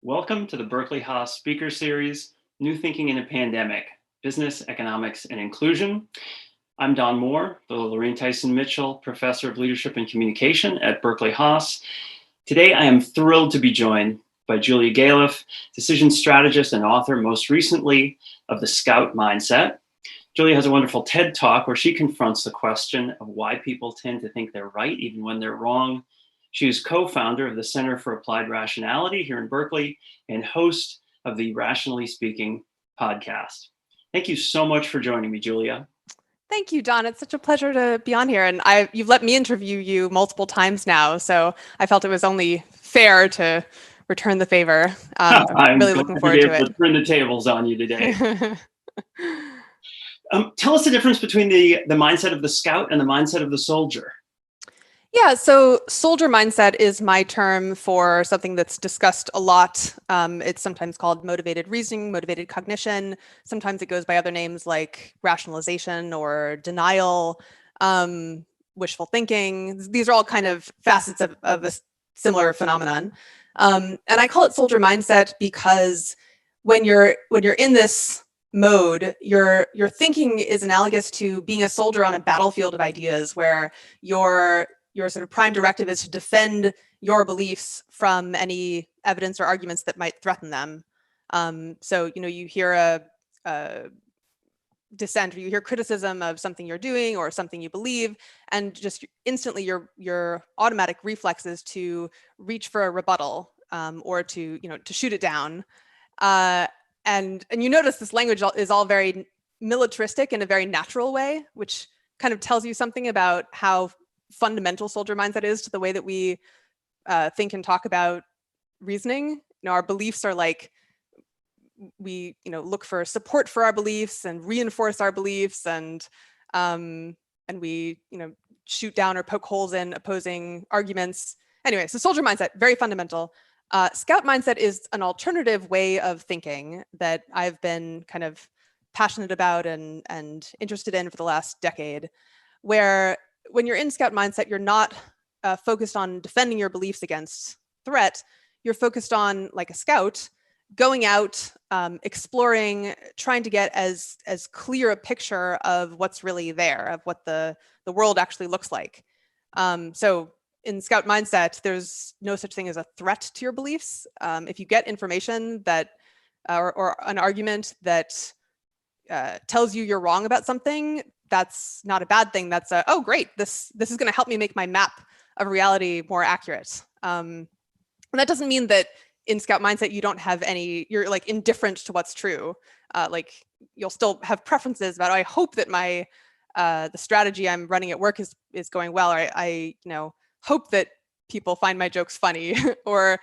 Welcome to the Berkeley Haas Speaker Series, New Thinking in a Pandemic, Business, Economics, and Inclusion. I'm Don Moore, the Lorraine Tyson Mitchell Professor of Leadership and Communication at Berkeley Haas. Today, I am thrilled to be joined by Julia Galef, decision strategist and author, most recently, of The Scout Mindset. Julia has a wonderful TED Talk where she confronts the question of why people tend to think they're right even when they're wrong. She is co-founder of the Center for Applied Rationality here in Berkeley and host of the Rationally Speaking podcast. Thank you so much for joining me, Julia. Thank you, Don. It's such a pleasure to be on here. And you've let me interview you multiple times now, so I felt it was only fair to return the favor. I'm really looking forward to it. To turn the tables on you today. Tell us the difference between the mindset of the scout and the mindset of the soldier. Yeah, so soldier mindset is my term for something that's discussed a lot. It's sometimes called motivated reasoning, motivated cognition. Sometimes it goes by other names like rationalization or denial, wishful thinking. These are all kind of facets of a similar phenomenon. And I call it soldier mindset because when you're in this mode, your thinking is analogous to being a soldier on a battlefield of ideas where your sort of prime directive is to defend your beliefs from any evidence or arguments that might threaten them. So, you hear a dissent or you hear criticism of something you're doing or something you believe, and just instantly your automatic reflex is to reach for a rebuttal or to shoot it down. And you notice this language is all very militaristic in a very natural way, which kind of tells you something about how fundamental soldier mindset is to the way that we think and talk about reasoning. Our beliefs are like, we look for support for our beliefs and reinforce our beliefs, and we shoot down or poke holes in opposing arguments. Anyway, so soldier mindset, very fundamental. Scout mindset is an alternative way of thinking that I've been kind of passionate about and interested in for the last decade, where when you're in scout mindset, you're not focused on defending your beliefs against threat. You're focused on, like a scout, going out, exploring, trying to get as clear a picture of what's really there, of what the world actually looks like. So in scout mindset, there's no such thing as a threat to your beliefs. If you get information that, or an argument that tells you you're wrong about something, that's not a bad thing. That's oh great, this is going to help me make my map of reality more accurate. And that doesn't mean that in scout mindset you don't have you're like indifferent to what's true. Like you'll still have preferences about, I hope that my the strategy I'm running at work is going well, or I hope that people find my jokes funny, or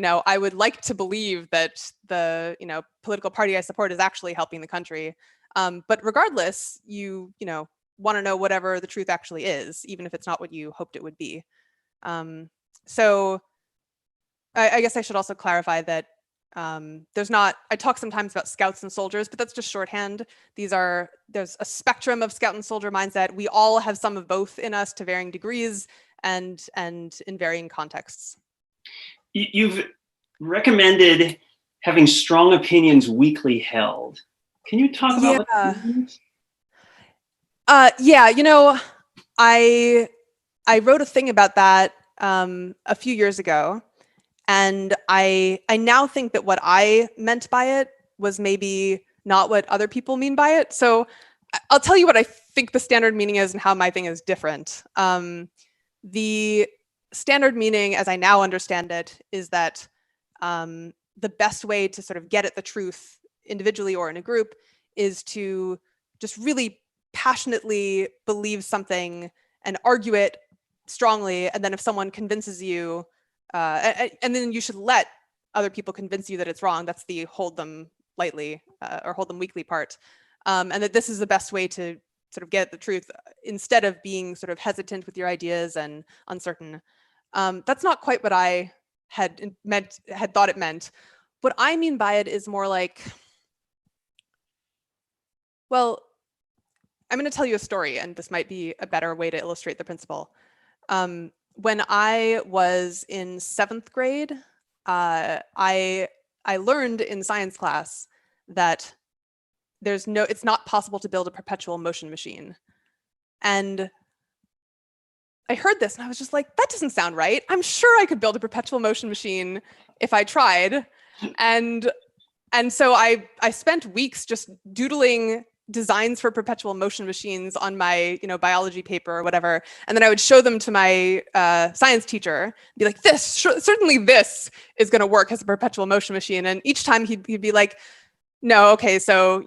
I would like to believe that the political party I support is actually helping the country. But regardless, you want to know whatever the truth actually is, even if it's not what you hoped it would be. So I guess I should also clarify that I talk sometimes about scouts and soldiers, but that's just shorthand. There's a spectrum of scout and soldier mindset. We all have some of both in us to varying degrees and in varying contexts. You've recommended having strong opinions weakly held. Can you talk about what that means? Yeah, I wrote a thing about that a few years ago, and I now think that what I meant by it was maybe not what other people mean by it. So I'll tell you what I think the standard meaning is and how my thing is different. The standard meaning, as I now understand it, is that the best way to sort of get at the truth individually or in a group is to just really passionately believe something and argue it strongly. And then if someone convinces you, and then you should let other people convince you that it's wrong. That's the hold them lightly or hold them weakly part. And that this is the best way to sort of get at the truth instead of being sort of hesitant with your ideas and uncertain. That's not quite what I had thought it meant. What I mean by it is more like, well, I'm going to tell you a story, and this might be a better way to illustrate the principle. When I was in 7th grade, I I learned in science class that it's not possible to build a perpetual motion machine. And I heard this and I was just like, that doesn't sound right. I'm sure I could build a perpetual motion machine if I tried. And so I spent weeks just doodling designs for perpetual motion machines on my biology paper or whatever, and then I would show them to my science teacher, be like, certainly this is going to work as a perpetual motion machine. And each time he'd be like, no, okay, so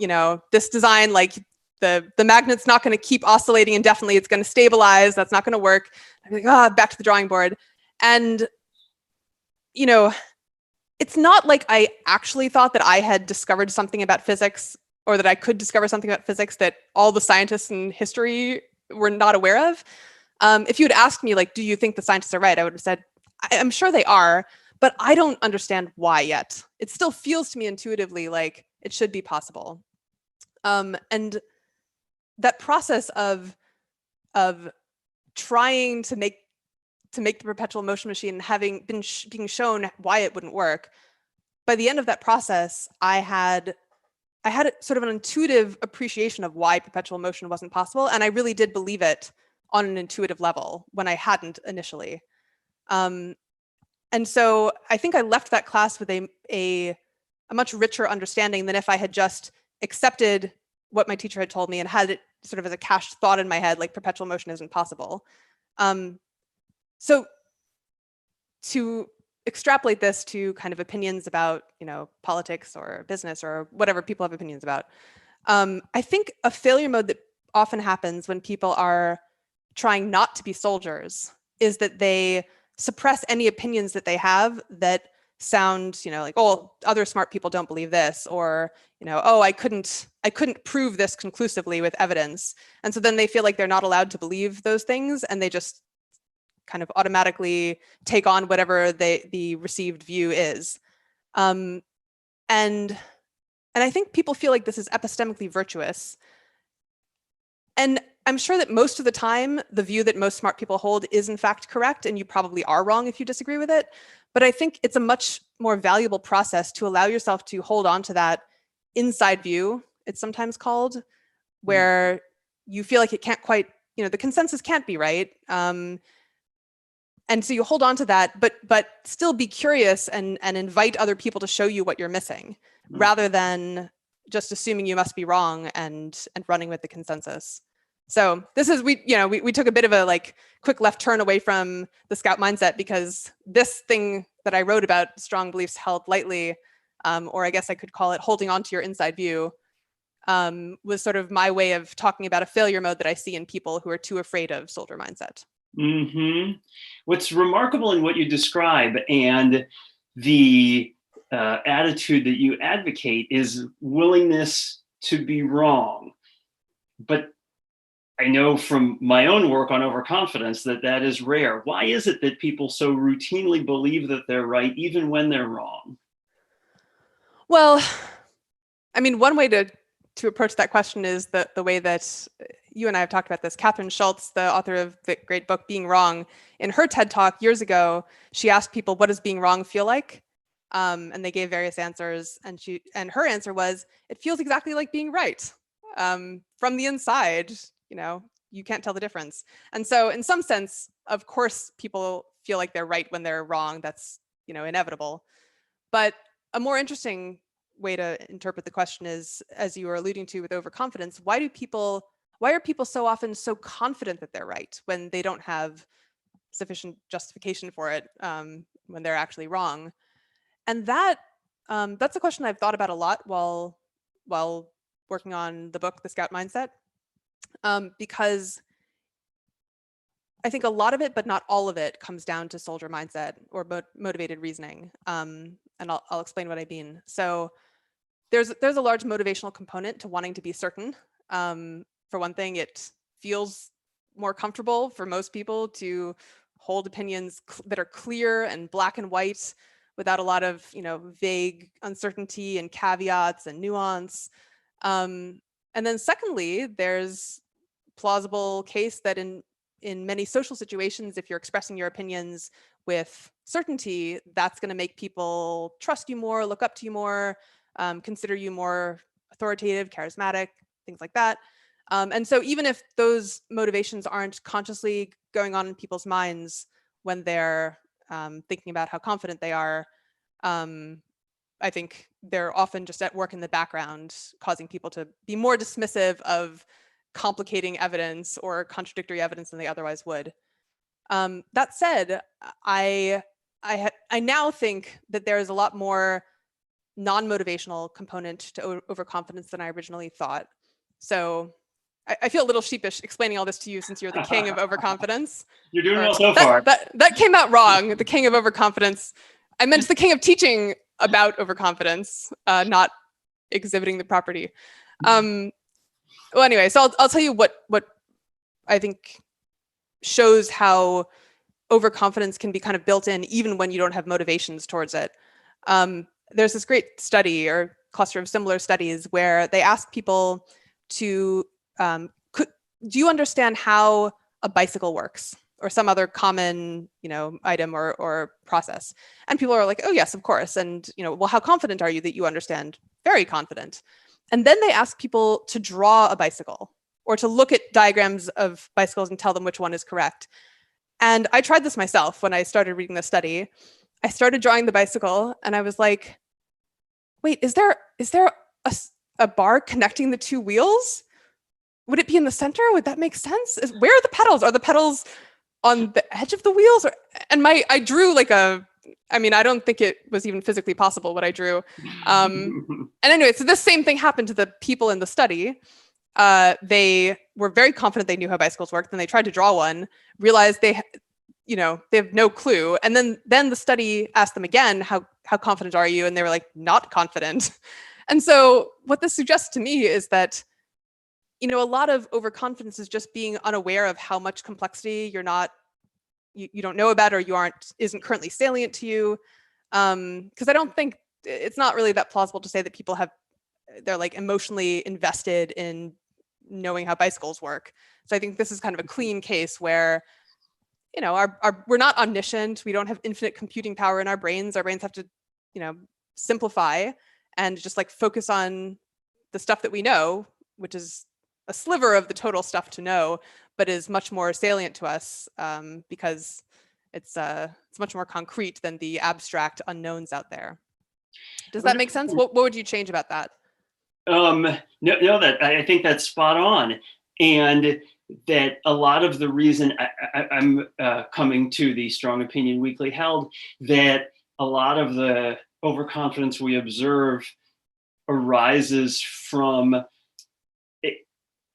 this design, like the magnet's not going to keep oscillating indefinitely, it's going to stabilize, that's not going to work. I'd be like, back to the drawing board. And it's not like I actually thought that I had discovered something about physics, or that I could discover something about physics that all the scientists in history were not aware of. If you had asked me, like, do you think the scientists are right? I would have said, I'm sure they are, but I don't understand why yet. It still feels to me intuitively like it should be possible. And that process of trying to make the perpetual motion machine, having been being shown why it wouldn't work, by the end of that process, I had sort of an intuitive appreciation of why perpetual motion wasn't possible, and I really did believe it on an intuitive level when I hadn't initially. And so I think I left that class with a much richer understanding than if I had just accepted what my teacher had told me and had it sort of as a cached thought in my head, like perpetual motion isn't possible. So to extrapolate this to kind of opinions about, politics or business or whatever people have opinions about, I think a failure mode that often happens when people are trying not to be soldiers is that they suppress any opinions that they have that sound, like, oh, other smart people don't believe this, or, oh, I couldn't prove this conclusively with evidence. And so then they feel like they're not allowed to believe those things, and they just kind of automatically take on whatever the received view is. And I think people feel like this is epistemically virtuous. And I'm sure that most of the time, the view that most smart people hold is in fact correct, and you probably are wrong if you disagree with it. But I think it's a much more valuable process to allow yourself to hold on to that inside view, it's sometimes called, where you feel like it can't quite, the consensus can't be right. And so you hold on to that, but still be curious and invite other people to show you what you're missing, rather than just assuming you must be wrong and running with the consensus. So this is, we took a bit of a quick left turn away from the Scout mindset, because this thing that I wrote about strong beliefs held lightly, or I guess I could call it holding on to your inside view, was sort of my way of talking about a failure mode that I see in people who are too afraid of soldier mindset. Mm-hmm. What's remarkable in what you describe and the attitude that you advocate is willingness to be wrong. But I know from my own work on overconfidence that is rare. Why is it that people so routinely believe that they're right, even when they're wrong? Well, I mean, one way to approach that question is the way that you and I have talked about this. Catherine Schultz, the author of the great book Being Wrong, in her TED Talk years ago, she asked people, what does being wrong feel like? And they gave various answers, and her answer was, it feels exactly like being right. From the inside, you can't tell the difference. And so in some sense, of course, people feel like they're right when they're wrong. That's, inevitable. But a more interesting way to interpret the question is, as you were alluding to with overconfidence, why are people so often so confident that they're right when they don't have sufficient justification for it, when they're actually wrong? And that's a question I've thought about a lot while working on the book, The Scout Mindset, because I think a lot of it, but not all of it, comes down to soldier mindset or motivated reasoning. And I'll explain what I mean. So there's a large motivational component to wanting to be certain. For one thing, it feels more comfortable for most people to hold opinions that are clear and black and white, without a lot of vague uncertainty and caveats and nuance. And then secondly, there's plausible case that in many social situations, if you're expressing your opinions with certainty, that's going to make people trust you more, look up to you more, consider you more authoritative, charismatic, things like that. And so even if those motivations aren't consciously going on in people's minds when they're thinking about how confident they are, I think they're often just at work in the background, causing people to be more dismissive of complicating evidence or contradictory evidence than they otherwise would. That said, I now think that there is a lot more non-motivational component to overconfidence than I originally thought. So I feel a little sheepish explaining all this to you since you're the king of overconfidence. You're doing well so far. That came out wrong. The king of overconfidence. I meant the king of teaching about overconfidence, not exhibiting the property. Well, anyway, so I'll tell you what I think shows how overconfidence can be kind of built in even when you don't have motivations towards it. There's this great study or cluster of similar studies where they ask people to, do you understand how a bicycle works or some other common, item or process? And people are like, oh yes, of course. And, well, how confident are you that you understand? Very confident. And then they ask people to draw a bicycle or to look at diagrams of bicycles and tell them which one is correct. And I tried this myself when I started reading the study. I started drawing the bicycle and I was like, wait, is there a bar connecting the two wheels? Would it be in the center? Would that make sense? Where are the pedals? Are the pedals on the edge of the wheels? I drew I don't think it was even physically possible what I drew. And anyway, so this same thing happened to the people in the study. They were very confident they knew how bicycles worked. Then they tried to draw one, realized they have no clue. And then the study asked them again, how confident are you? And they were like, not confident. And so what this suggests to me is that, a lot of overconfidence is just being unaware of how much complexity you don't know about, or isn't currently salient to you. Because I don't think it's not really that plausible to say that they're like emotionally invested in knowing how bicycles work. So I think this is kind of a clean case where, we're not omniscient. We don't have infinite computing power in our brains. Our brains have to, simplify and just like focus on the stuff that we know, which is a sliver of the total stuff to know, but is much more salient to us because it's much more concrete than the abstract unknowns out there. Does that make sense? What would you change about that? No, that I think that's spot on, and that a lot of the reason I'm coming to the Strong Opinion Weekly held that a lot of the overconfidence we observe arises from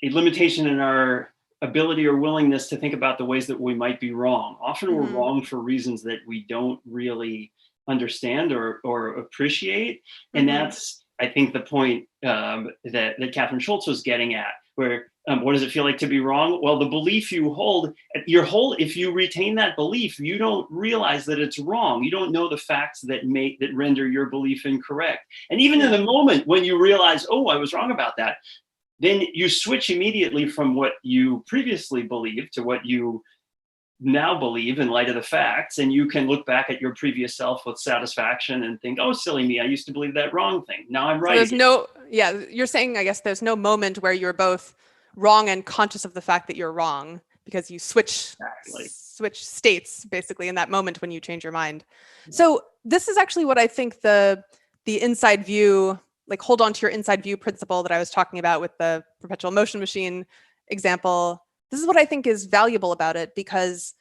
a limitation in our ability or willingness to think about the ways that we might be wrong. Often we're wrong for reasons that we don't really understand or appreciate. And that's, I think, the point that Catherine Schultz was getting at, where what does it feel like to be wrong? Well, the belief you hold, if you retain that belief, you don't realize that it's wrong. You don't know the facts that render your belief incorrect. And even in the moment when you realize, oh, I was wrong about that, then you switch immediately from what you previously believed to what you now believe in light of the facts. And you can look back at your previous self with satisfaction and think, oh, silly me, I used to believe that wrong thing. Now I'm right. So you're saying, I guess there's no moment where you're both wrong and conscious of the fact that you're wrong, because you switch states basically in that moment when you change your mind. So this is actually what I think the inside view, like hold on to your inside view principle that I was talking about with the perpetual motion machine example. This is what I think is valuable about it, because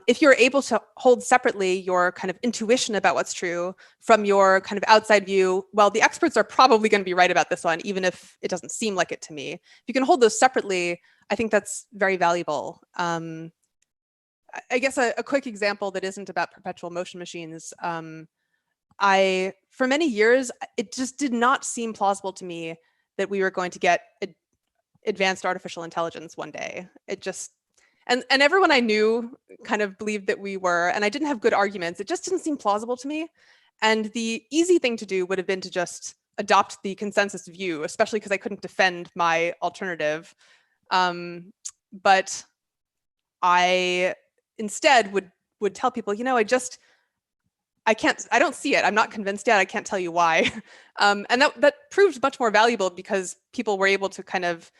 if you're able to hold separately your kind of intuition about what's true from your kind of outside view, well, the experts are probably going to be right about this one, even if it doesn't seem like it to me. If you can hold those separately, I think that's very valuable. I guess a quick example that isn't about perpetual motion machines. For many years, it just did not seem plausible to me that we were going to get advanced artificial intelligence one day. It just, and everyone I knew kind of believed that we were, and I didn't have good arguments. It just didn't seem plausible to me. And the easy thing to do would have been to just adopt the consensus view, especially because I couldn't defend my alternative. But I instead would would tell people, I don't see it. I'm not convinced yet. I can't tell you why. And that proved much more valuable because people were able to kind of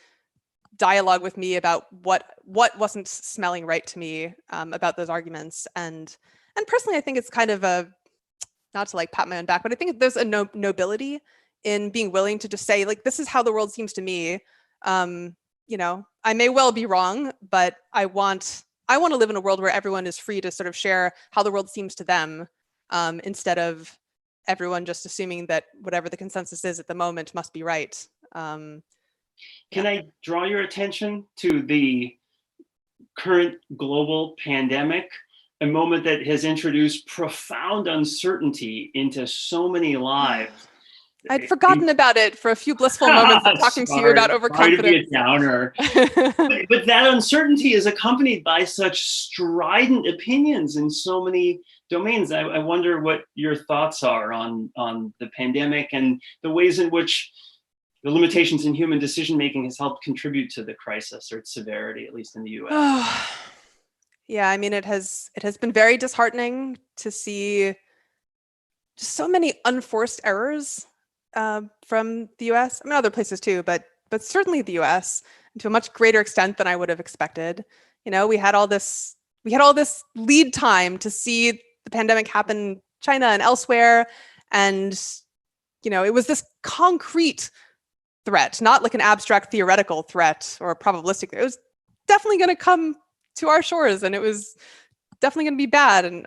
dialogue with me about what wasn't smelling right to me about those arguments. And personally, I think it's kind of not to like pat my own back, but I think there's a nobility in being willing to just say, like, this is how the world seems to me. I may well be wrong, but I want to live in a world where everyone is free to sort of share how the world seems to them, instead of everyone just assuming that whatever the consensus is at the moment must be right. Can I draw your attention to the current global pandemic, a moment that has introduced profound uncertainty into so many lives? I'd forgotten about it for a few blissful moments of talking to you about overconfidence. Sorry to be a downer. but that uncertainty is accompanied by such strident opinions in so many domains. I wonder what your thoughts are on the pandemic and the ways in which the limitations in human decision-making has helped contribute to the crisis or its severity, at least in the US. Yeah, I mean, it has been very disheartening to see just so many unforced errors from the US. I mean, other places too, but certainly the US, and to a much greater extent than I would have expected. We had all this lead time to see the pandemic happen in China and elsewhere, and it was this concrete threat, not like an abstract theoretical threat or a probabilistic. It was definitely going to come to our shores, and it was definitely going to be bad, and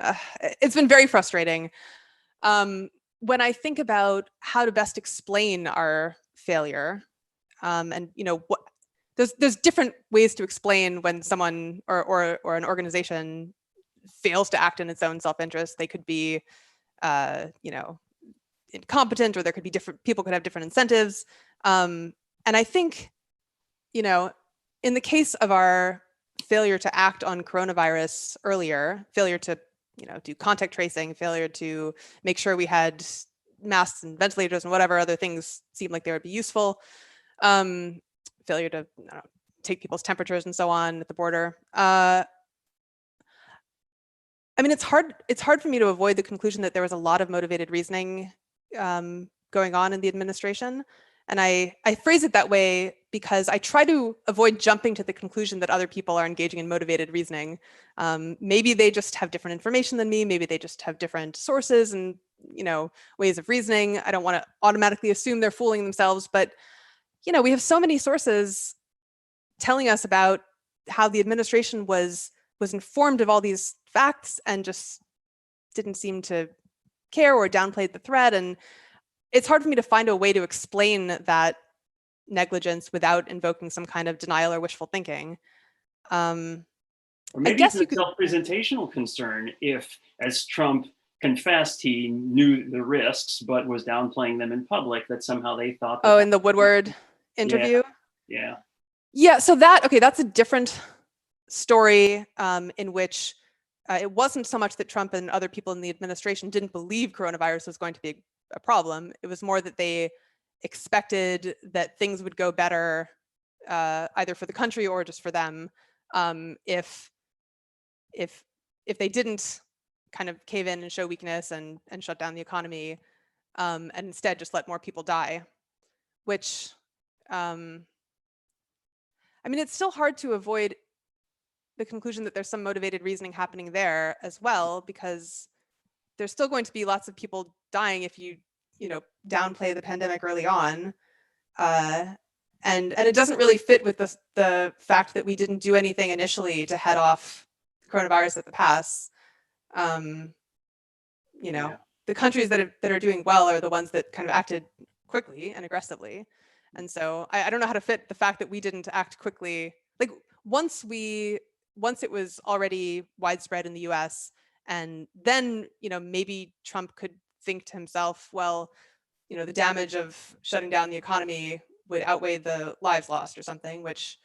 it's been very frustrating. When I think about how to best explain our failure, and there's different ways to explain when someone or an organization fails to act in its own self-interest. They could be, incompetent, or there could be people could have different incentives. And I think, in the case of our failure to act on coronavirus earlier, failure to do contact tracing, failure to make sure we had masks and ventilators and whatever other things seemed like they would be useful, failure to take people's temperatures and so on at the border. I mean, it's hard for me to avoid the conclusion that there was a lot of motivated reasoning going on in the administration. And I phrase it that way because I try to avoid jumping to the conclusion that other people are engaging in motivated reasoning. Maybe they just have different information than me. Maybe they just have different sources and ways of reasoning. I don't want to automatically assume they're fooling themselves, but we have so many sources telling us about how the administration was informed of all these facts and just didn't seem to care or downplayed the threat. And it's hard for me to find a way to explain that negligence without invoking some kind of denial or wishful thinking. Or maybe it's a self-presentational concern if, as Trump confessed, he knew the risks but was downplaying them in public, that somehow they thought that in the Woodward interview? Yeah. So that's a different story, in which it wasn't so much that Trump and other people in the administration didn't believe coronavirus was going to be a problem. It was more that they expected that things would go better, either for the country or just for them, if they didn't kind of cave in and show weakness and shut down the economy, and instead just let more people die. Which, I mean, it's still hard to avoid the conclusion that there's some motivated reasoning happening there as well, because there's still going to be lots of people dying if you downplay the pandemic early on, and it doesn't really fit with the fact that we didn't do anything initially to head off coronavirus at the pass. The countries that are doing well are the ones that kind of acted quickly and aggressively, and so I don't know how to fit the fact that we didn't act quickly. Like once it was already widespread in the US, and then, maybe Trump could think to himself, well, the damage of shutting down the economy would outweigh the lives lost or something, which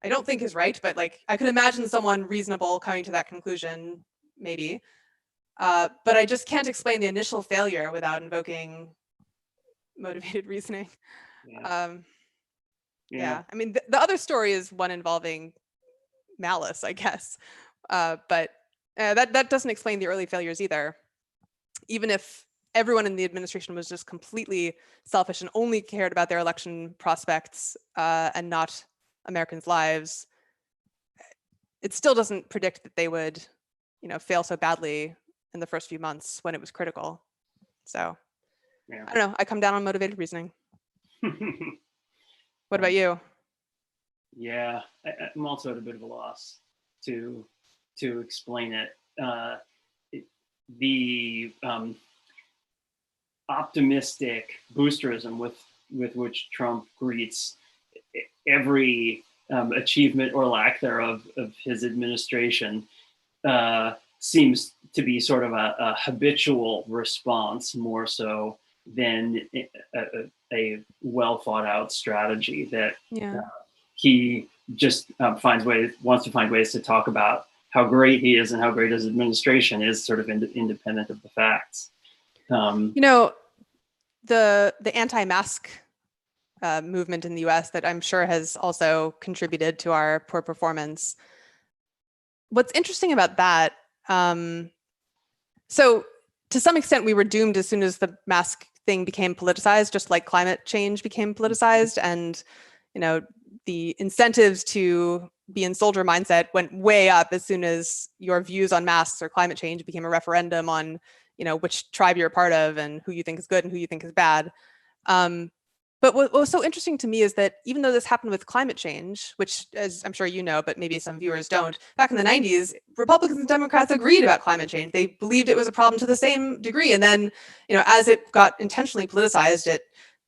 I don't think is right, but like I could imagine someone reasonable coming to that conclusion, maybe. But I just can't explain the initial failure without invoking motivated reasoning. Yeah. I mean, the other story is one involving malice, I guess. But That doesn't explain the early failures either. Even if everyone in the administration was just completely selfish and only cared about their election prospects and not Americans' lives, it still doesn't predict that they would, fail so badly in the first few months when it was critical. So Yeah. I don't know. I come down on motivated reasoning. What about you? Yeah, I'm also at a bit of a loss to explain it. The optimistic boosterism with which Trump greets every achievement or lack thereof of his administration seems to be sort of a habitual response, more so than a well thought out strategy that he just wants to find ways to talk about how great he is and how great his administration is, sort of independent of the facts. The anti-mask movement in the US that I'm sure has also contributed to our poor performance. What's interesting about that, so to some extent we were doomed as soon as the mask thing became politicized, just like climate change became politicized, and the incentives to be in soldier mindset went way up as soon as your views on masks or climate change became a referendum on which tribe you're a part of and who you think is good and who you think is bad. But what was so interesting to me is that even though this happened with climate change, which, as I'm sure you know, but maybe some viewers don't, back in the 90s, Republicans and Democrats agreed about climate change. They believed it was a problem to the same degree. And then, as it got intentionally politicized,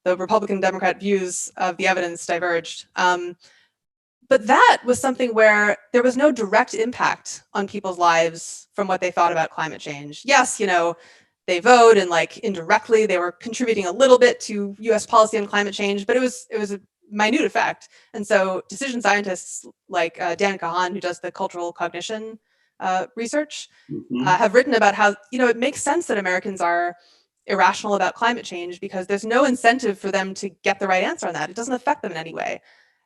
the Republican Democrat views of the evidence diverged. But that was something where there was no direct impact on people's lives from what they thought about climate change. Yes, they vote and indirectly they were contributing a little bit to US policy on climate change, but it was a minute effect. And so decision scientists like Dan Kahan, who does the cultural cognition research, have written about how, it makes sense that Americans are irrational about climate change because there's no incentive for them to get the right answer on that. It doesn't affect them in any way.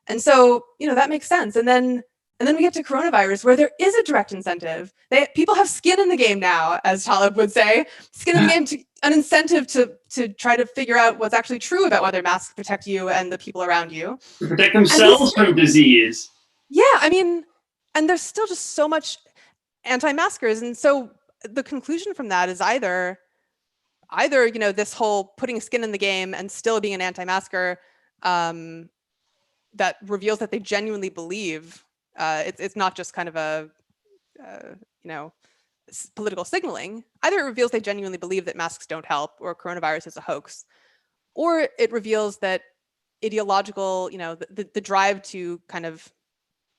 And so, that makes sense. And then we get to coronavirus, where there is a direct incentive. People have skin in the game now, as Taleb would say, skin in the game, an incentive to try to figure out what's actually true about whether masks protect you and the people around you. To protect themselves from disease. Yeah, and there's still just so much anti-maskers. And so the conclusion from that is either, this whole putting skin in the game and still being an anti-masker that reveals that they genuinely believe it's not just kind of a political signaling. Either it reveals they genuinely believe that masks don't help or coronavirus is a hoax, or it reveals that ideological, the drive to kind of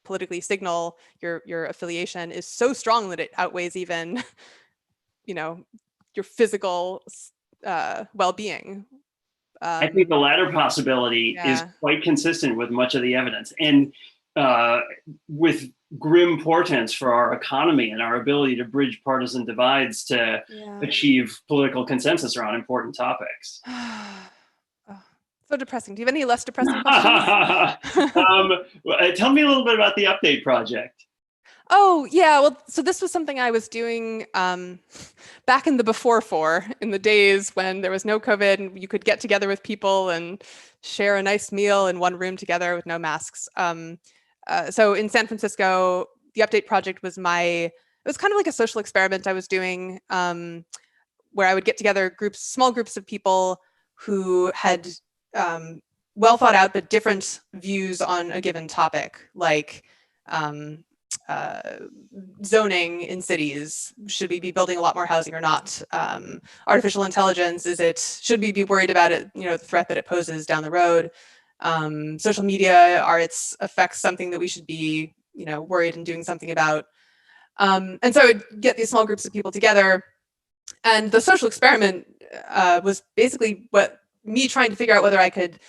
politically signal your affiliation is so strong that it outweighs even your physical well-being. I think the latter possibility is quite consistent with much of the evidence, and with grim portents for our economy and our ability to bridge partisan divides to achieve political consensus around important topics. So depressing. Do you have any less depressing questions? Tell me a little bit about the Update project. Oh, yeah. Well, so this was something I was doing back in the in the days when there was no COVID and you could get together with people and share a nice meal in one room together with no masks. So in San Francisco, the Update project was it was kind of like a social experiment I was doing where I would get together small groups of people who had well thought out but different views on a given topic, like zoning in cities. Should we be building a lot more housing or not? Artificial intelligence, should we be worried about it, the threat that it poses down the road? Social media, are its effects something that we should be, worried and doing something about? And so I would get these small groups of people together, and the social experiment was basically me trying to figure out whether I could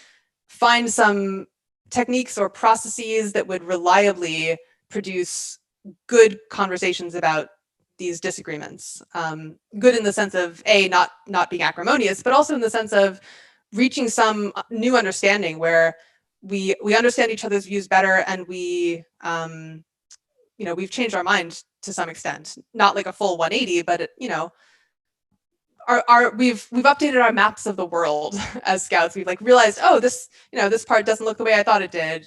find some techniques or processes that would reliably produce good conversations about these disagreements. Good in the sense of not being acrimonious, but also in the sense of reaching some new understanding where we understand each other's views better, and we've changed our mind to some extent, not like a full 180, but we've updated our maps of the world as scouts. We've like realized, oh, this part doesn't look the way I thought it did.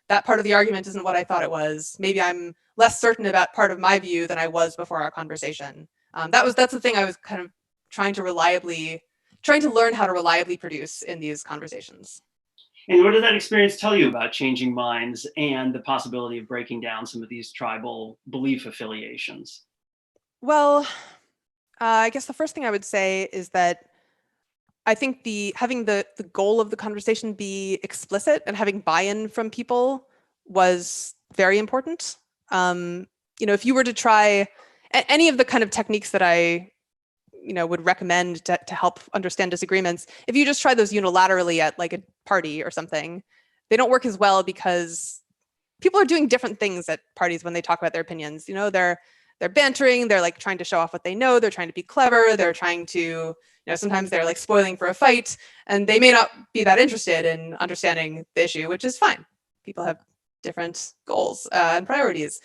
That part of the argument isn't what I thought it was. Maybe I'm less certain about part of my view than I was before our conversation. That's the thing I was kind of trying to learn how to reliably produce in these conversations. And what did that experience tell you about changing minds and the possibility of breaking down some of these tribal belief affiliations? Well, I guess the first thing I would say is that I think having the goal of the conversation be explicit and having buy-in from people was very important. If you were to try any of the kind of techniques that I would recommend to help understand disagreements, if you just try those unilaterally at like a party or something, they don't work as well because people are doing different things at parties when they talk about their opinions. They're bantering, they're like trying to show off what they know, they're trying to be clever, they're trying to, sometimes they're like spoiling for a fight, and they may not be that interested in understanding the issue, which is fine. People have different goals and priorities.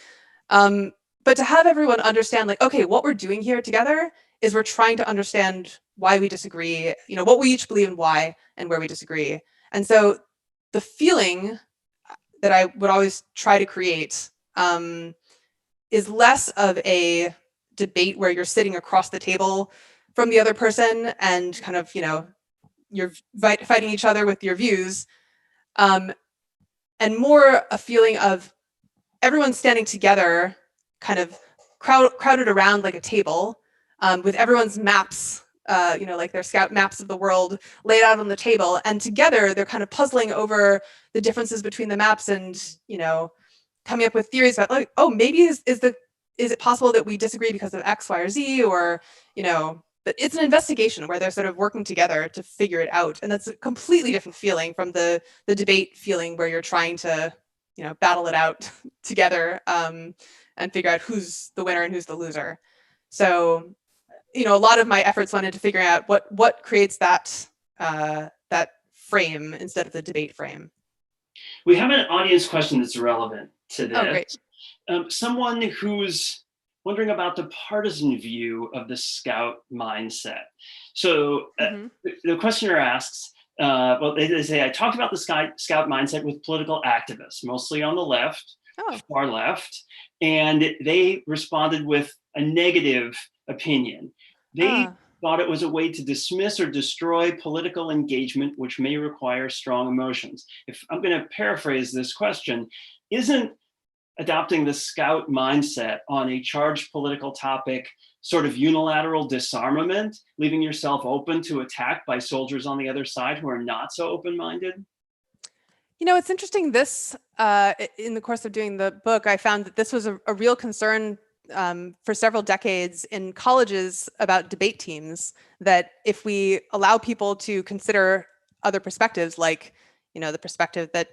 But to have everyone understand, like, okay, what we're doing here together is we're trying to understand why we disagree, what we each believe and why, and where we disagree. And so the feeling that I would always try to create is less of a debate where you're sitting across the table from the other person and kind of, you're fighting each other with your views, and more a feeling of everyone standing together, kind of crowded around like a table, with everyone's maps, like their scout maps of the world laid out on the table, and together they're kind of puzzling over the differences between the maps and, coming up with theories about like, oh, maybe is it possible that we disagree because of X, Y, or Z, or, but it's an investigation where they're sort of working together to figure it out. And that's a completely different feeling from the debate feeling where you're trying to, battle it out together, and figure out who's the winner and who's the loser. So, a lot of my efforts went into figuring out what creates that frame instead of the debate frame. We have an audience question that's relevant to this. Oh, great. Someone who's wondering about the partisan view of the scout mindset. So the questioner asks, they say, I talked about the scout mindset with political activists, mostly on the left, far left, and they responded with a negative opinion. They thought it was a way to dismiss or destroy political engagement, which may require strong emotions. If I'm going to paraphrase this question, isn't adopting the scout mindset on a charged political topic sort of unilateral disarmament, leaving yourself open to attack by soldiers on the other side who are not so open-minded? It's interesting. This, in the course of doing the book, I found that this was a real concern for several decades in colleges about debate teams, that if we allow people to consider other perspectives, like, the perspective that,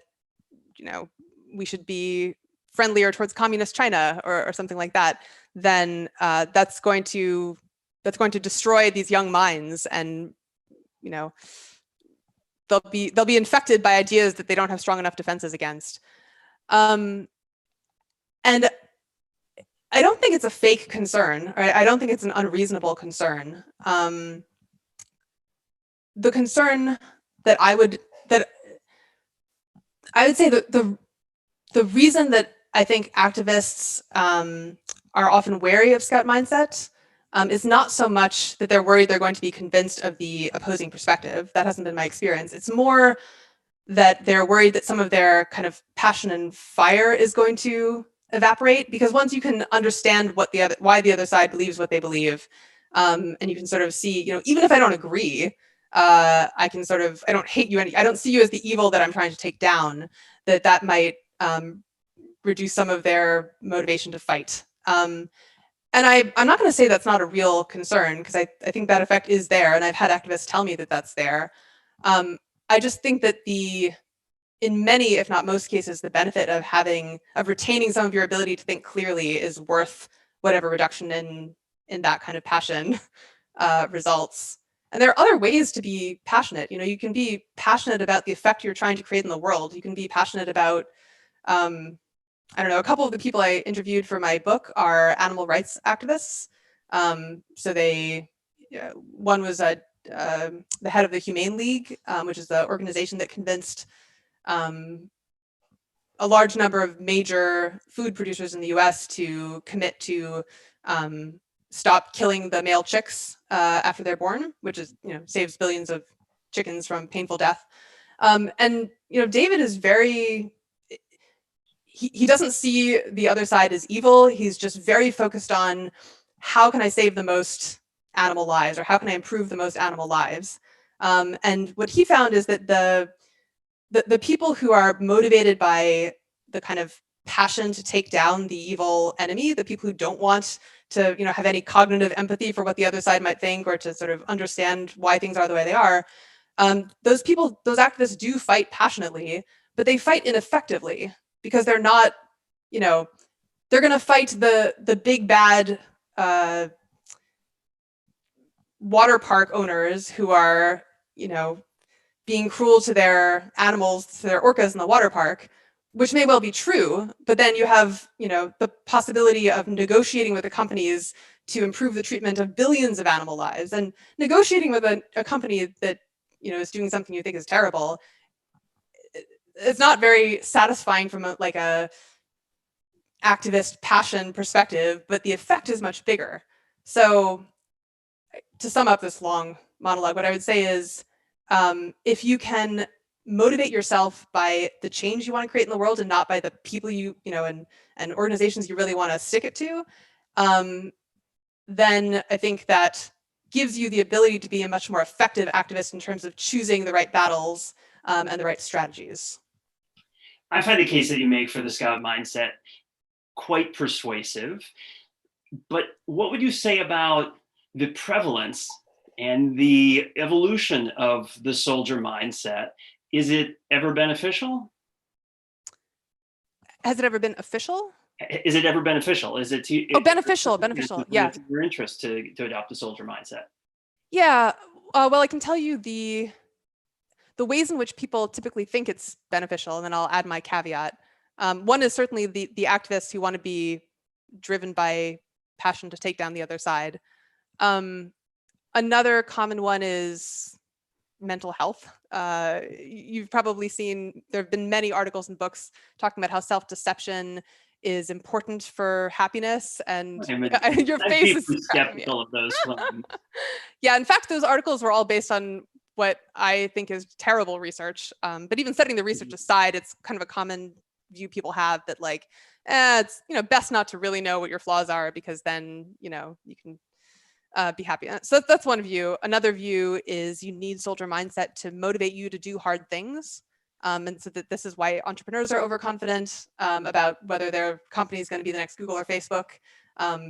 we should be friendlier towards communist China or something like that, then that's going to destroy these young minds, and they'll be infected by ideas that they don't have strong enough defenses against. And I don't think it's a fake concern, right? I don't think it's an unreasonable concern. The concern that I would say that the reason that I think activists are often wary of scout mindset is not so much that they're worried they're going to be convinced of the opposing perspective. That hasn't been my experience. It's more that they're worried that some of their kind of passion and fire is going to evaporate, because once you can understand why the other side believes what they believe, and you can sort of see, even if I don't agree, I don't hate you, I don't see you as the evil that I'm trying to take down, that might reduce some of their motivation to fight. And I'm not going to say that's not a real concern, because I think that effect is there, and I've had activists tell me that that's there. I just think that in many, if not most cases, the benefit of retaining some of your ability to think clearly is worth whatever reduction in that kind of passion results. And there are other ways to be passionate. You can be passionate about the effect you're trying to create in the world. You can be passionate about I don't know, a couple of the people I interviewed for my book are animal rights activists. So one was the head of the Humane League, which is the organization that convinced a large number of major food producers in the US to commit to stop killing the male chicks after they're born, which is, saves billions of chickens from painful death. And, David is he doesn't see the other side as evil. He's just very focused on how can I save the most animal lives, or how can I improve the most animal lives? And what he found is that the people who are motivated by the kind of passion to take down the evil enemy, the people who don't want to, have any cognitive empathy for what the other side might think, or to sort of understand why things are the way they are, those activists do fight passionately, but they fight ineffectively because they're not, they're going to fight the big bad water park owners who are, being cruel to their animals, to their orcas in the water park, which may well be true, but then you have, the possibility of negotiating with the companies to improve the treatment of billions of animal lives, and negotiating with a company that, is doing something you think is terrible. It's not very satisfying from a activist passion perspective, but the effect is much bigger. So to sum up this long monologue, what I would say is, if you can motivate yourself by the change you want to create in the world and not by the people and organizations you really want to stick it to, then I think that gives you the ability to be a much more effective activist in terms of choosing the right battles and the right strategies. I find the case that you make for the Scout mindset quite persuasive, but what would you say about the prevalence and the evolution of the soldier mindset? Is it ever beneficial? Has it ever been official? Is it ever beneficial? Is it beneficial, yeah. Your interest to adopt the soldier mindset? Yeah, well, I can tell you the ways in which people typically think it's beneficial, and then I'll add my caveat. One is certainly the activists who want to be driven by passion to take down the other side. Another common one is mental health. You've probably seen, there have been many articles and books talking about how self-deception is important for happiness, and your face is skeptical of those claims. Yeah, in fact, those articles were all based on what I think is terrible research. But even setting the research aside, it's kind of a common view people have that it's best not to really know what your flaws are, because then you can be happy. So that's one view. Another view is you need soldier mindset to motivate you to do hard things. And so that this is why entrepreneurs are overconfident about whether their company is going to be the next Google or Facebook,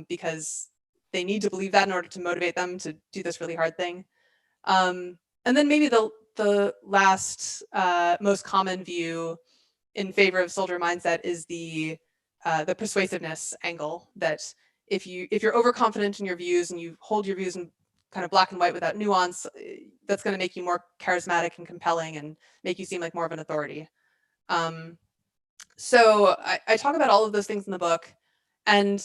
because they need to believe that in order to motivate them to do this really hard thing. And then maybe the last most common view in favor of soldier mindset is the persuasiveness angle, that if you're overconfident in your views and you hold your views in kind of black and white without nuance, that's going to make you more charismatic and compelling and make you seem like more of an authority. So I talk about all of those things in the book, and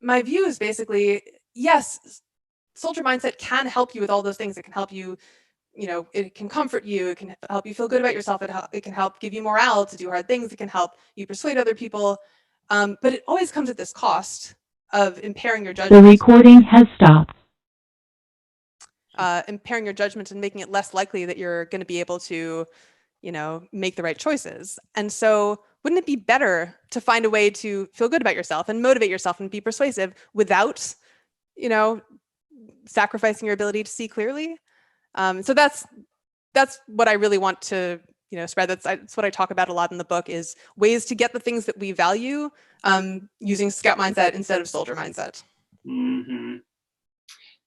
my view is basically, yes, soldier mindset can help you with all those things. It can help you, it can comfort you. It can help you feel good about yourself. It can help give you morale to do hard things. It can help you persuade other people. But it always comes at this cost of impairing your judgment. The recording has stopped. Impairing your judgment and making it less likely that you're going to be able to, make the right choices. And so wouldn't it be better to find a way to feel good about yourself and motivate yourself and be persuasive without, sacrificing your ability to see clearly? So that's what I really want to, spread. That's what I talk about a lot in the book, is ways to get the things that we value using scout mindset instead of soldier mindset. Mm-hmm.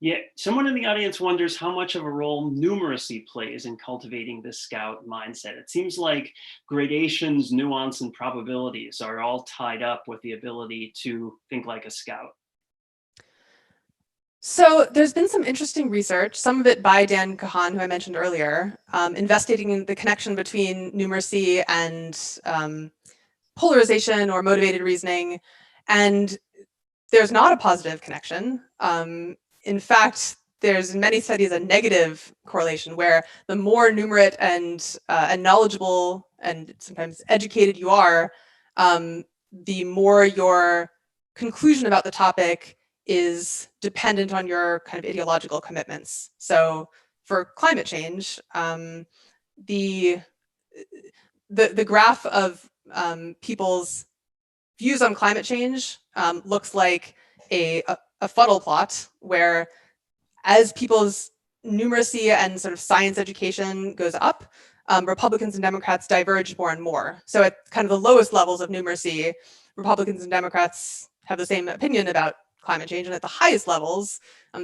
Yeah, someone in the audience wonders how much of a role numeracy plays in cultivating this scout mindset. It seems like gradations, nuance, and probabilities are all tied up with the ability to think like a scout. So there's been some interesting research, some of it by Dan Kahan, who I mentioned earlier, investigating the connection between numeracy and polarization or motivated reasoning. And there's not a positive connection. In fact, there's in many studies a negative correlation where the more numerate and knowledgeable and sometimes educated you are, the more your conclusion about the topic is dependent on your kind of ideological commitments. So for climate change, the graph of people's views on climate change looks like a funnel plot where as people's numeracy and sort of science education goes up, Republicans and Democrats diverge more and more. So at kind of the lowest levels of numeracy, Republicans and Democrats have the same opinion about climate change, and at the highest levels,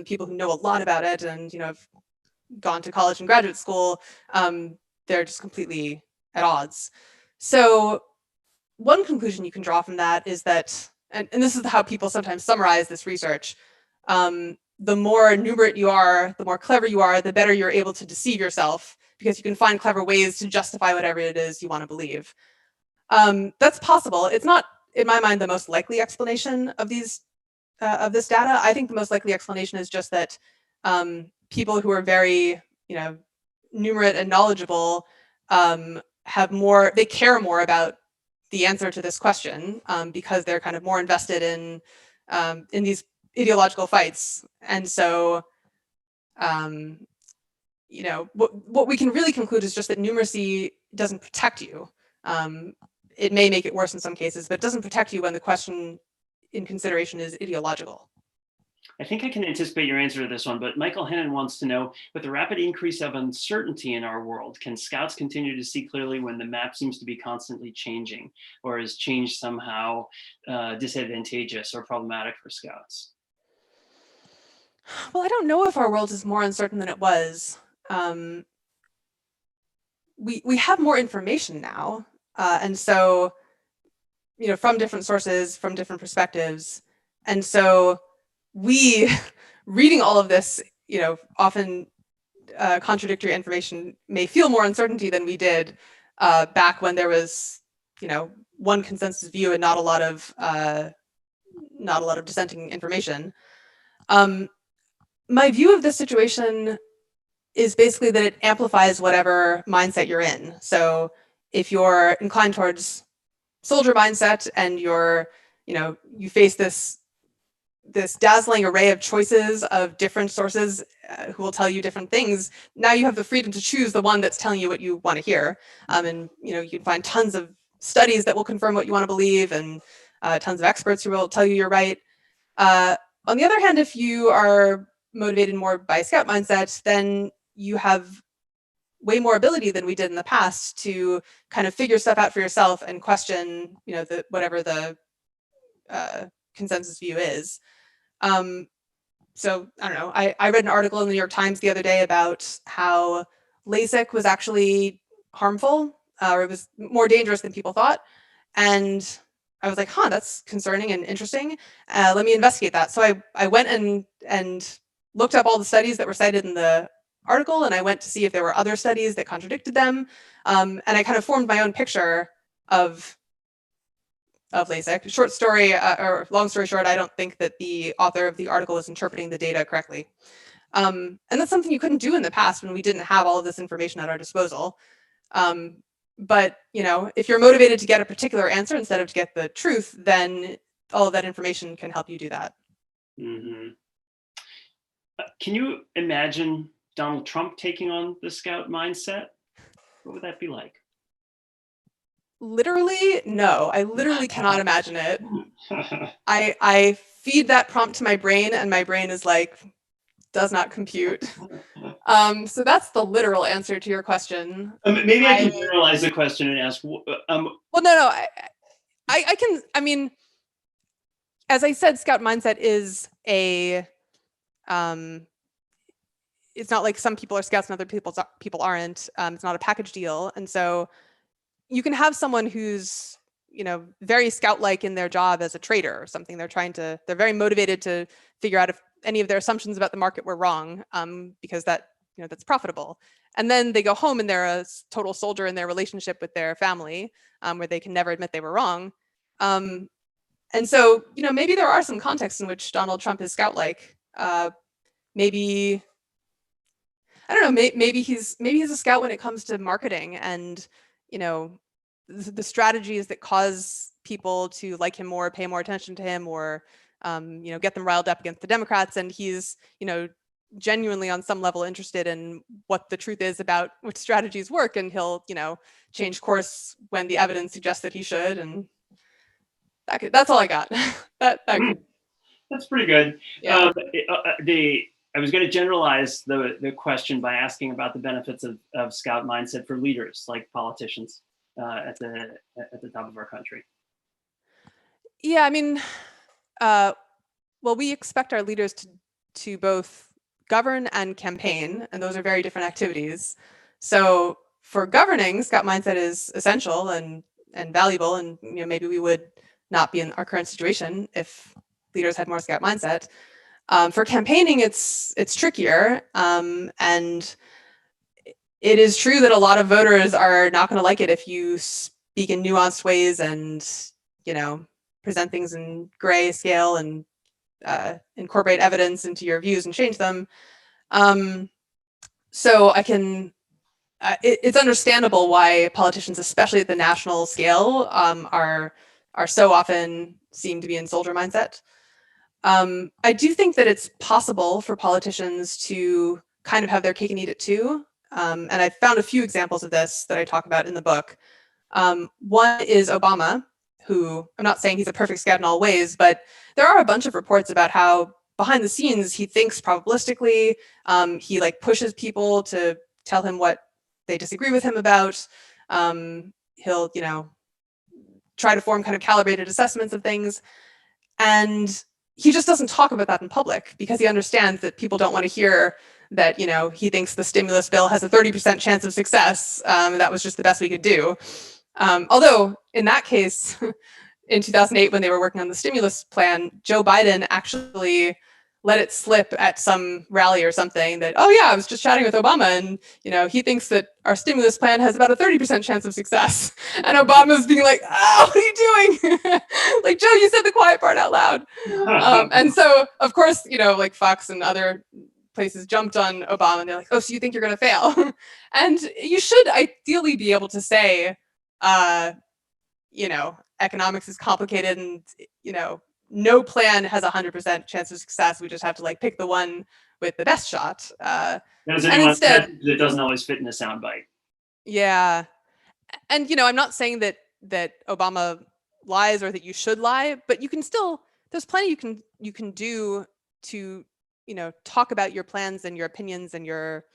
people who know a lot about it and have gone to college and graduate school, they're just completely at odds. So one conclusion you can draw from that is that, and this is how people sometimes summarize this research, the more numerate you are, the more clever you are, the better you're able to deceive yourself because you can find clever ways to justify whatever it is you want to believe. That's possible. It's not, in my mind, the most likely explanation of this data. I think the most likely explanation is just that people who are very, numerate and knowledgeable they care more about the answer to this question because they're kind of more invested in these ideological fights. And so, what we can really conclude is just that numeracy doesn't protect you. It may make it worse in some cases, but it doesn't protect you when the question in consideration is ideological. I think I can anticipate your answer to this one, but Michael Hennon wants to know, with the rapid increase of uncertainty in our world, can Scouts continue to see clearly when the map seems to be constantly changing, or is change somehow disadvantageous or problematic for Scouts? Well, I don't know if our world is more uncertain than it was. We have more information now, and so, from different sources, from different perspectives, and so we, reading all of this, often contradictory information may feel more uncertainty than we did back when there was, one consensus view and not a lot of dissenting information. My view of this situation is basically that it amplifies whatever mindset you're in. So if you're inclined towards soldier mindset and you face this dazzling array of choices of different sources who will tell you different things, now you have the freedom to choose the one that's telling you what you want to hear. And you can find tons of studies that will confirm what you want to believe and tons of experts who will tell you you're right. On the other hand, if you are motivated more by scout mindset, then you have way more ability than we did in the past to kind of figure stuff out for yourself and question, whatever the consensus view is. So I don't know. I read an article in the New York Times the other day about how LASIK was actually harmful, or it was more dangerous than people thought, and I was like, that's concerning and interesting. Let me investigate that. So I went and looked up all the studies that were cited in the article, and I went to see if there were other studies that contradicted them. And I kind of formed my own picture of LASIK. Short story, or long story short, I don't think that the author of the article is interpreting the data correctly. And that's something you couldn't do in the past when we didn't have all of this information at our disposal. But if you're motivated to get a particular answer instead of to get the truth, then all of that information can help you do that. Mm-hmm. Can you imagine Donald Trump taking on the scout mindset? What would that be like? Literally, no. I literally cannot imagine it. I feed that prompt to my brain, and my brain is like, does not compute. So that's the literal answer to your question. Maybe I can generalize the question and ask. Well, no. I can. I mean, as I said, scout mindset is a. It's not like some people are scouts and other people aren't. It's not a package deal, and so you can have someone who's very scout-like in their job as a trader or something. They're very motivated to figure out if any of their assumptions about the market were wrong, because that that's profitable. And then they go home and they're a total soldier in their relationship with their family, where they can never admit they were wrong. And so, maybe there are some contexts in which Donald Trump is scout-like. Maybe, I don't know, maybe he's a scout when it comes to marketing and, the strategies that cause people to like him more, pay more attention to him, or, get them riled up against the Democrats. And he's, genuinely on some level interested in what the truth is about which strategies work. And he'll, change course when the evidence suggests that he should. And that's all I got. That's pretty good. Yeah. I was going to generalize the question by asking about the benefits of scout mindset for leaders like politicians at the top of our country. Yeah, I mean, well, we expect our leaders to both govern and campaign, and those are very different activities. So for governing, scout mindset is essential and valuable, and maybe we would not be in our current situation if leaders had more scout mindset. For campaigning, it's trickier, and it is true that a lot of voters are not going to like it if you speak in nuanced ways and present things in gray scale and incorporate evidence into your views and change them. So I can. It's understandable why politicians, especially at the national scale, are so often seen to be in soldier mindset. I do think that it's possible for politicians to kind of have their cake and eat it too. And I found a few examples of this that I talk about in the book. One is Obama, who, I'm not saying he's a perfect scout in all ways, but there are a bunch of reports about how behind the scenes he thinks probabilistically. He pushes people to tell him what they disagree with him about. He'll try to form kind of calibrated assessments of things, and he just doesn't talk about that in public because he understands that people don't want to hear that he thinks the stimulus bill has a 30% chance of success. That was just the best we could do. Although in that case, in 2008, when they were working on the stimulus plan, Joe Biden actually let it slip at some rally or something that, oh yeah, I was just chatting with Obama and, he thinks that our stimulus plan has about a 30% chance of success. And Obama's being like, oh, what are you doing? Like, Joe, you said the quiet part out loud. And so, of course, Fox and other places jumped on Obama and they're like, oh, so you think you're going to fail? And you should ideally be able to say, economics is complicated and, no plan has a 100% chance of success. We just have to pick the one with the best shot. And instead, it doesn't always fit in a soundbite. Yeah. And, I'm not saying that Obama lies or that you should lie, but you can still, there's plenty you can do to, talk about your plans and your opinions and your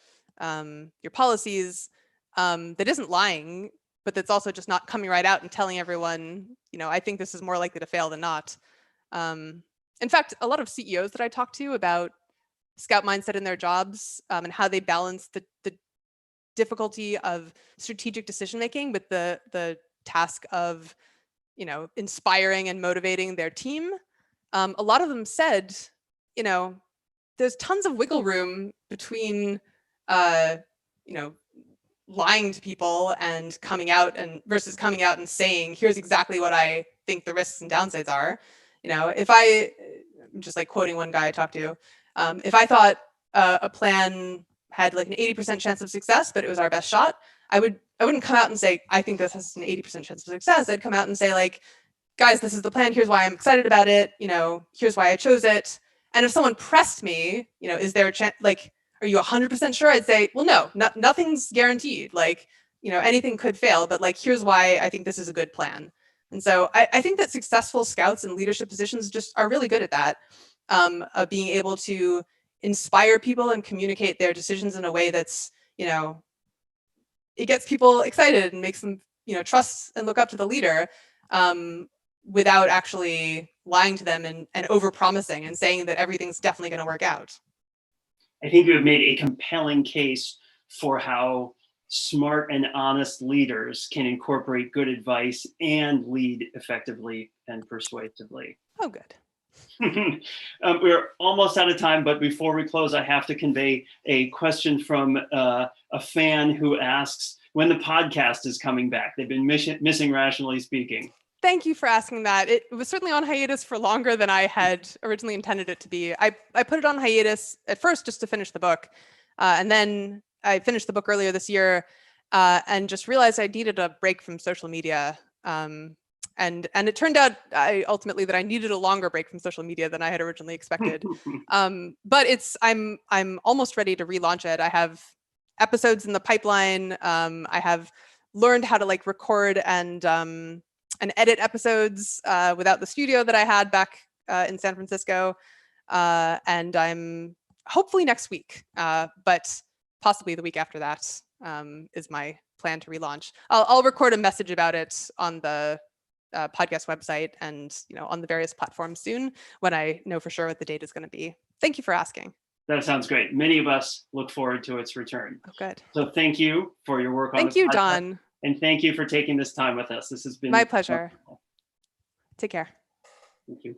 policies that isn't lying, but that's also just not coming right out and telling everyone, I think this is more likely to fail than not. In fact, a lot of CEOs that I talk to about scout mindset in their jobs and how they balance the difficulty of strategic decision making with the task of, inspiring and motivating their team. A lot of them said, there's tons of wiggle room between, lying to people and coming out versus coming out and saying, here's exactly what I think the risks and downsides are. If I'm just quoting one guy I talked to, if I thought a plan had an 80% chance of success, but it was our best shot, I wouldn't come out and say, I think this has an 80% chance of success. I'd come out and say guys, this is the plan. Here's why I'm excited about it. Here's why I chose it. And if someone pressed me, is there a chance, are you 100% sure? I'd say, well, no, nothing's guaranteed. Anything could fail, but here's why I think this is a good plan. And so I think that successful scouts in leadership positions just are really good at that, of being able to inspire people and communicate their decisions in a way that's, it gets people excited and makes them, trust and look up to the leader, without actually lying to them and over-promising and saying that everything's definitely going to work out. I think you have made a compelling case for how smart and honest leaders can incorporate good advice and lead effectively and persuasively. Oh, good. We're almost out of time, but before we close, I have to convey a question from a fan who asks when the podcast is coming back. They've been missing Rationally Speaking. Thank you for asking that. It was certainly on hiatus for longer than I had originally intended it to be. I put it on hiatus at first just to finish the book. And then I finished the book earlier this year and just realized I needed a break from social media. And it turned out ultimately that I needed a longer break from social media than I had originally expected. But I'm almost ready to relaunch it. I have episodes in the pipeline. I have learned how to like record and edit episodes without the studio that I had back in San Francisco. And I'm hopefully next week, but possibly the week after that is my plan to relaunch. I'll record a message about it on the podcast website and on the various platforms soon when I know for sure what the date is going to be. Thank you for asking. That sounds great. Many of us look forward to its return. Oh, good. So thank you for your work on Thank the you, podcast. Don. And thank you for taking this time with us. This has been my pleasure. wonderful. Take care. Thank you.